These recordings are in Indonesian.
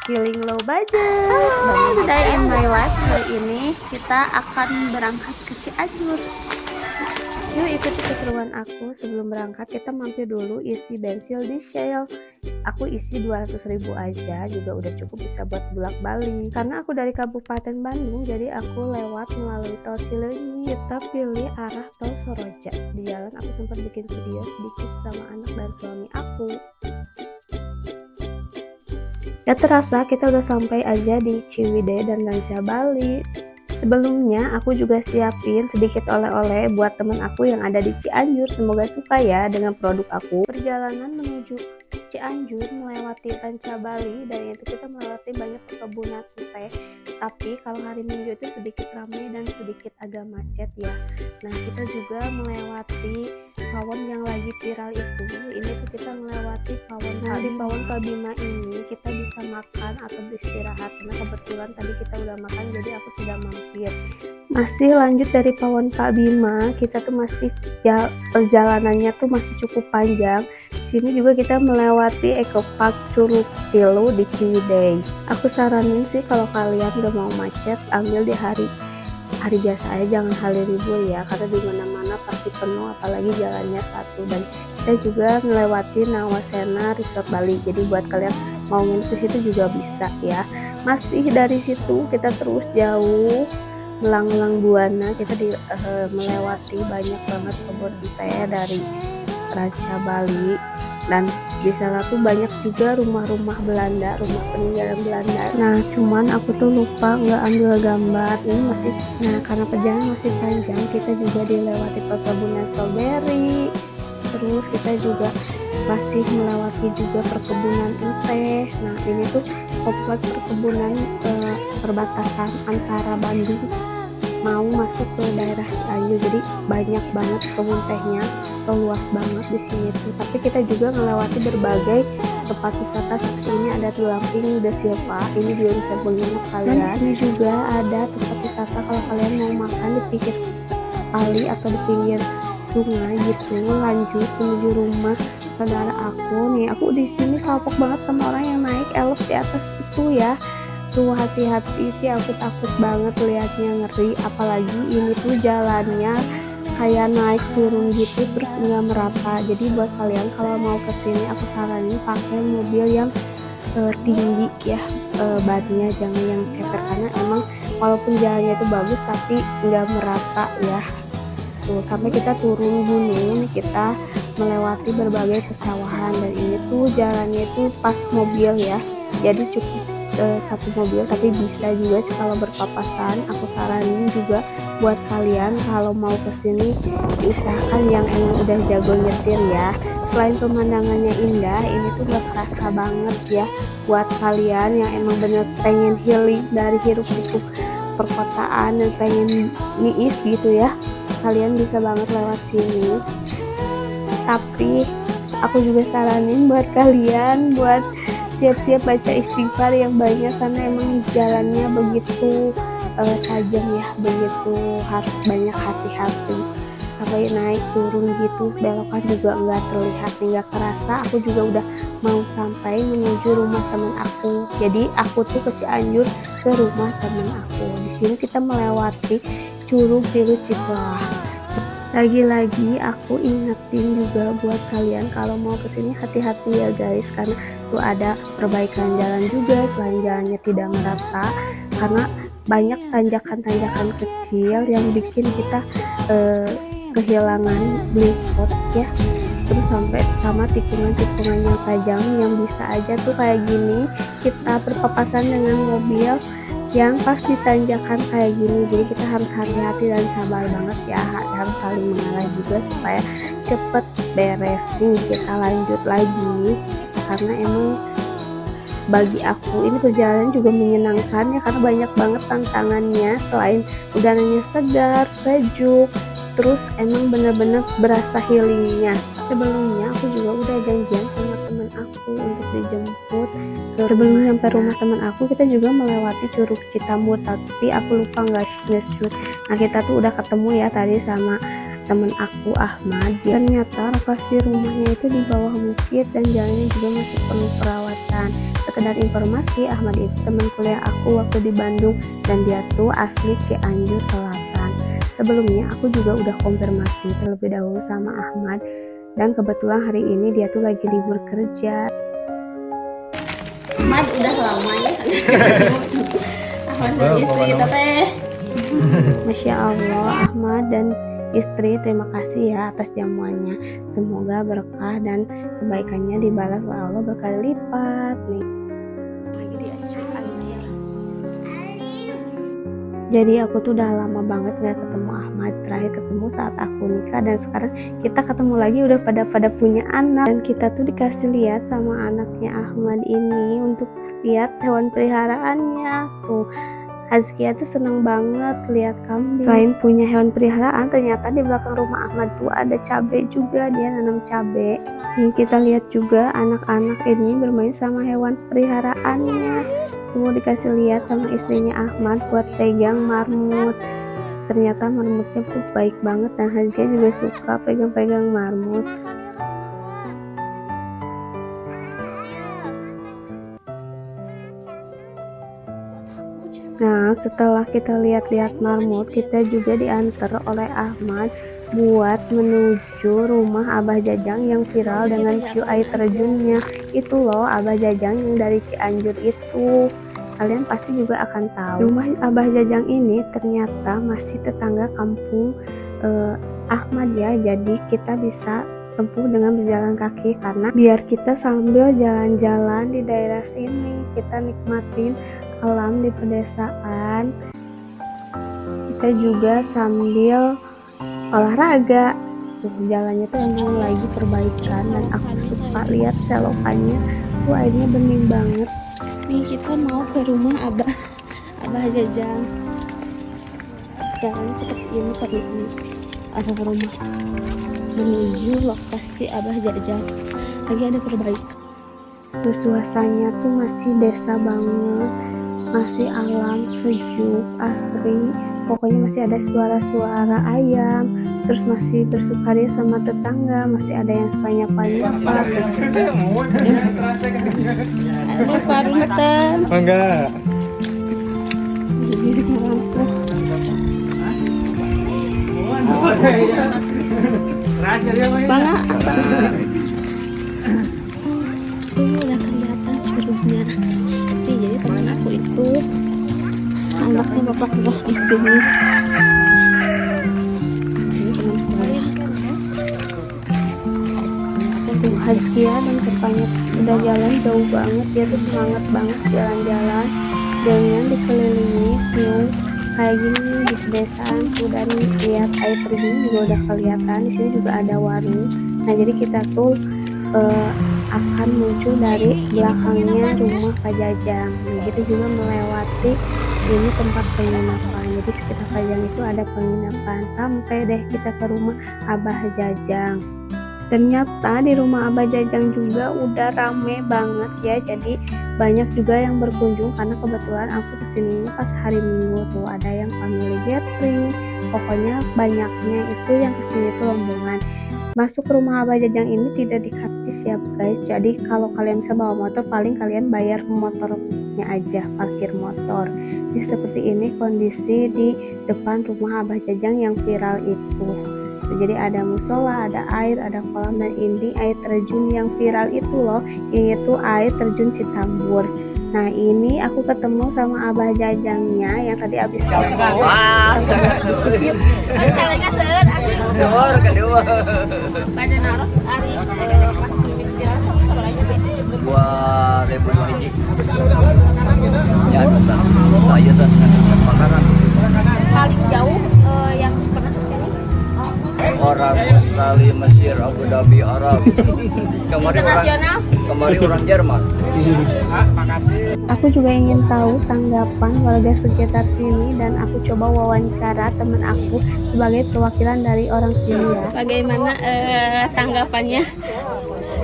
Feeling low budget. Halo, day in my life. Hari ini kita akan berangkat ke Cianjur. Yuk ikuti keseruan aku. Sebelum berangkat kita mampir dulu isi bensin di Shell. Aku isi 200.000 aja juga udah cukup bisa buat bolak-balik. Karena aku dari Kabupaten Bandung, jadi aku lewat melalui tol Cileunyi. Kita pilih arah tol Soroja. Di jalan aku sempat bikin video sedikit sama anak dan suami aku. Gak terasa kita udah sampai aja di Ciwidey dan Ranca Bali. Sebelumnya aku juga siapin sedikit oleh-oleh buat temen aku yang ada di Cianjur. Semoga suka ya dengan produk aku. Perjalanan menuju Cianjur melewati Ranca Bali, dan itu kita melewati banyak perkebunan teh. Tapi kalau hari Minggu itu sedikit ramai dan sedikit agak macet ya. Nah kita juga melewati pawon yang lagi viral itu. Ini tuh kita melewati pawon. Di pawon Pabima ini kita bisa makan atau beristirahat. Karena kebetulan tadi kita udah makan, jadi aku sudah mampir. Masih lanjut dari pawon Pabima, kita tuh masih perjalanannya tuh masih cukup panjang. Sini juga kita melewati Ecopark Curug Tilu di Ciwidey. Aku saranin sih kalau kalian gak mau macet, ambil di hari biasa aja, jangan hari libur ya, karena di mana-mana pasti penuh, apalagi jalannya satu. Dan kita juga melewati Nawasena Resort Bali, jadi buat kalian mau nginep ke situ juga bisa ya. Masih dari situ kita terus jauh melang-lang Buana, kita melewati banyak banget kebun teh dari Ranca Bali, dan di sana tuh banyak juga rumah-rumah Belanda, rumah peninggalan Belanda. Nah cuman aku tuh lupa nggak ambil gambar ini masih. Nah karena perjalanan masih panjang, kita juga dilewati perkebunan stroberi, terus kita juga masih melewati juga perkebunan teh. Nah ini tuh kompleks perkebunan perbatasan antara Bandung mau masuk ke daerah Cianjur, jadi banyak banget kebun tehnya, luas banget di sini tuh. Tapi kita juga melewati berbagai tempat wisata seperti ini, ada Tulamping, The Silva, ini juga bisa menginap kalian. Dan di sini juga ada tempat wisata kalau kalian mau makan di pinggir kali atau di pinggir sungai gitu. Lanjut menuju rumah saudara aku nih. Aku di sini salpok banget sama orang yang naik elf di atas itu ya. Tuh hati-hati sih, aku takut banget liatnya, ngeri. Apalagi ini tuh jalannya kayak naik turun gitu, terus nggak merata. Jadi buat kalian kalau mau kesini, aku saranin pakai mobil yang tinggi ya, bannya jangan yang ceper, karena emang walaupun jalannya itu bagus tapi nggak merata ya. Tuh sampai kita turun gunung, kita melewati berbagai pesawahan, dan ini tuh jalannya itu pas mobil ya, jadi cukup satu mobil, tapi bisa juga sih kalau berpapasan. Aku saranin juga buat kalian kalau mau kesini, usahakan yang emang udah jago nyetir ya. Selain pemandangannya indah, ini tuh gak kerasa banget ya buat kalian yang emang bener pengen healing dari hiruk pikuk perkotaan dan pengen niis gitu ya. Kalian bisa banget lewat sini. Tapi aku juga saranin buat kalian buat siap-siap baca istighfar yang banyak, karena emang jalannya begitu tajam ya, begitu harus banyak hati-hati. Sampai naik turun gitu, belokan juga nggak terlihat, nggak kerasa. Aku juga udah mau sampai menuju rumah temen aku. Jadi aku tuh ke Cianjur ke rumah temen aku. Di sini kita melewati Curug Tilu Cipelah. Lagi-lagi aku ingetin juga buat kalian kalau mau kesini hati-hati ya guys, karena tuh ada perbaikan jalan juga selain jalannya tidak merata, karena banyak tanjakan-tanjakan kecil yang bikin kita kehilangan blind spot ya. Terus sampai sama tikungan-tikungan yang tajam yang bisa aja tuh kayak gini kita berpapasan dengan mobil yang pas ditanjakan kayak gini. Jadi kita harus hati-hati dan sabar banget ya, harus saling mengalah juga supaya cepet beres. Nih kita lanjut lagi, karena emang bagi aku ini perjalanan juga menyenangkan ya, karena banyak banget tantangannya. Selain udaranya segar, sejuk, terus emang bener-bener berasa healingnya. Sebelumnya aku juga udah janjian sama temen aku untuk dijemput. Sebelum sampai rumah temen aku, kita juga melewati Curug Citambur, tapi aku lupa nggak shoot. Nah kita tuh udah ketemu ya tadi sama temen aku Ahmad. Ternyata lokasi rumahnya itu di bawah bukit dan jalannya juga masih penuh perawatan. Sekedar informasi, Ahmad itu teman kuliah aku waktu di Bandung dan dia tuh asli Cianjur Selatan. Sebelumnya aku juga udah konfirmasi terlebih dahulu sama Ahmad dan kebetulan hari ini dia tuh lagi libur kerja. Ahmad udah lama ya. Ahmad dan istri teh. Masya Allah, Ahmad dan istri terima kasih ya atas jamuannya. Semoga berkah dan kebaikannya dibalas oleh Allah berkali lipat nih. Jadi aku tuh udah lama banget gak ketemu Ahmad. Terakhir ketemu saat aku nikah dan sekarang kita ketemu lagi udah pada punya anak. Dan kita tuh dikasih lihat sama anaknya Ahmad ini untuk lihat hewan peliharaannya tuh. Hazkia tuh seneng banget lihat kambing. Selain punya hewan peliharaan, ternyata di belakang rumah Ahmad tuh ada cabai juga, dia nanam cabai. Nih kita lihat juga anak-anak ini bermain sama hewan peliharaannya. Mau dikasih lihat sama istrinya Ahmad buat pegang marmut. Ternyata marmutnya tuh baik banget dan Hazkia juga suka pegang-pegang marmut. Nah, setelah kita lihat-lihat marmut, kita juga diantar oleh Ahmad buat menuju rumah Abah Jajang yang viral dengan view air terjunnya. Itu loh Abah Jajang yang dari Cianjur itu. Kalian pasti juga akan tahu. Rumah Abah Jajang ini ternyata masih tetangga kampung Ahmad ya. Jadi kita bisa tempuh dengan berjalan kaki karena biar kita sambil jalan-jalan di daerah sini, kita nikmatin alam di pedesaan, kita juga sambil olahraga. Jalannya tuh emang lagi perbaikan dan aku suka lihat selokannya tuh airnya bening banget. Nih kita mau ke rumah Abah Jajang. Jalannya seperti ini pergi arah rumah menuju lokasi Abah Jajang. Lagi ada perbaikan. Terus suasananya tuh masih desa banget, masih alam sejuk asri. Pokoknya masih ada suara-suara ayam, terus masih bersukaria sama tetangga, masih ada yang suka nyapa-nyapa. Ada parutan. Enggak. Bangga. Ini udah kelihatan curugnya. Jadi teman aku itu anaknya bapak udah istrinya. Tuh Hazkia dan papanya udah jalan jauh banget, dia tuh semangat banget jalan-jalan dengan dikelilingi view kayak gini di pedesaan tuh, dan lihat air terjun juga udah kelihatan. Di sini juga ada warung. Nah jadi kita tuh akan muncul dari belakangnya rumah Pak Jajang. Nah, gitu juga melewati ini tempat penginapan. Jadi sekitar Pak Jajang itu ada penginapan. Sampai deh kita ke rumah Abah Jajang. Ternyata di rumah Abah Jajang juga udah rame banget ya. Jadi banyak juga yang berkunjung karena kebetulan aku kesini pas hari Minggu tuh, ada yang family gathering. Pokoknya banyaknya itu yang kesini tuh rombongan. Masuk ke rumah Abah Jajang ini tidak dikarcis ya guys. Jadi kalau kalian bisa bawa motor, paling kalian bayar motornya aja, parkir motor. Jadi seperti ini kondisi di depan rumah Abah Jajang yang viral itu. Jadi ada musola, ada air, ada kolam, dan ini air terjun yang viral itu loh, yaitu air terjun Citambur. Nah ini aku ketemu sama Abah Jajangnya yang tadi abis foto. Wah, seur kedua. Pada naros hari pas mimpi jalan sebenarnya 2000 hiji. Ya, saya tuh makanan paling jauh yang pernah kesini. orang Australia, Mesir, Abu Dhabi, Arab. Kemarin orang Jerman. Aku juga ingin tahu tanggapan warga sekitar sini dan aku coba wawancara teman aku sebagai perwakilan dari orang sini ya. Bagaimana tanggapannya?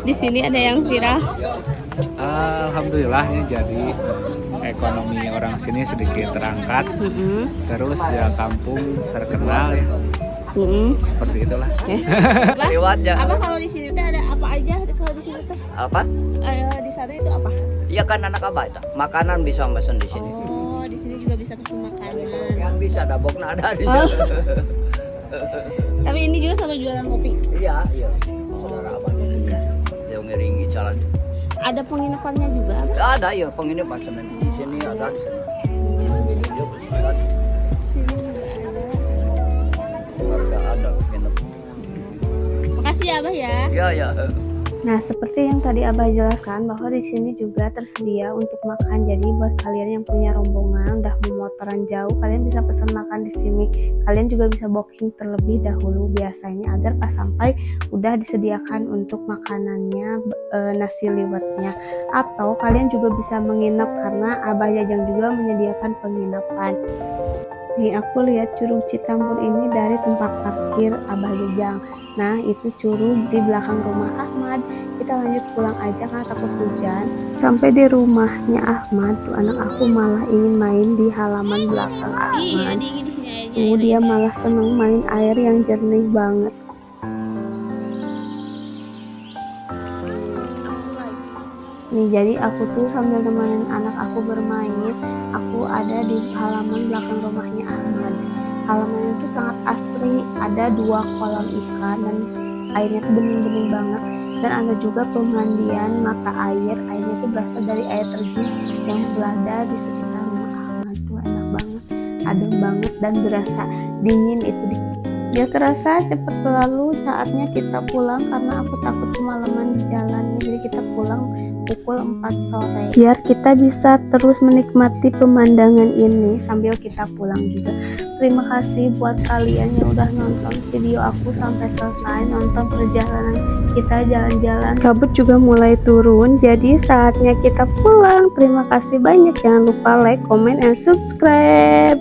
Di sini ada yang viral. Alhamdulillah ini jadi ekonomi orang sini sedikit terangkat. Terus ya kampung terkenal ya. Seperti itulah. Lewatnya. Apa kalau di sini teh ada apa aja? Kalau di sini teh Apa? di sana itu apa? Iya kan anak abah itu. Makanan bisa pesan di sini. Oh, di sini juga bisa pesen makanan. Kan bisa dabokna ada di Oh. sana. Tapi ini juga sama jualan kopi. Iya, iya. Saudara abah. Yang ngiringi jalan. Ada penginapannya juga, Abah? Ada ya penginapan sana di sini ada di sana. Iya, ada. Sini juga ada. Warga ada nginep. Makasih ya, Abah ya. Iya, ya. Nah, seperti yang tadi Abah jelaskan bahwa di sini juga tersedia untuk makan. Jadi buat kalian yang punya rombongan udah mau motoran jauh, kalian bisa pesan makan di sini. Kalian juga bisa booking terlebih dahulu biasanya agar pas sampai udah disediakan untuk makanannya, nasi liwetnya. Atau kalian juga bisa menginap karena Abah Jajang juga menyediakan penginapan. Nih aku lihat Curug Citambur ini dari tempat parkir Abah Jajang. Nah itu curug di belakang rumah Ahmad. Kita lanjut pulang aja karena takut hujan. Sampai di rumahnya Ahmad tuh anak aku malah ingin main di halaman belakang Iya, Ahmad. dingin di sini airnya. Dia malah seneng main air yang jernih banget. Nih jadi aku tuh sambil nemenin anak aku bermain, aku ada di halaman belakang rumahnya Ahmad. Halamannya tuh sangat asri, ada 2 kolam ikan dan airnya tuh bening-bening banget. Dan ada juga pemandian mata air, airnya tuh berasal dari air terjun yang berada di sekitar rumah Ahmad. Tuh enak banget, adem banget dan berasa dingin itu di. Gak kerasa cepat berlalu, saatnya kita pulang karena aku takut kemalaman di jalan. Jadi kita pulang pukul 4 sore biar kita bisa terus menikmati pemandangan ini sambil kita pulang juga. Terima kasih buat kalian yang udah nonton video aku sampai selesai, nonton perjalanan kita jalan-jalan. Kabut juga mulai turun, jadi saatnya kita pulang. Terima kasih banyak, jangan lupa like, comment, and subscribe.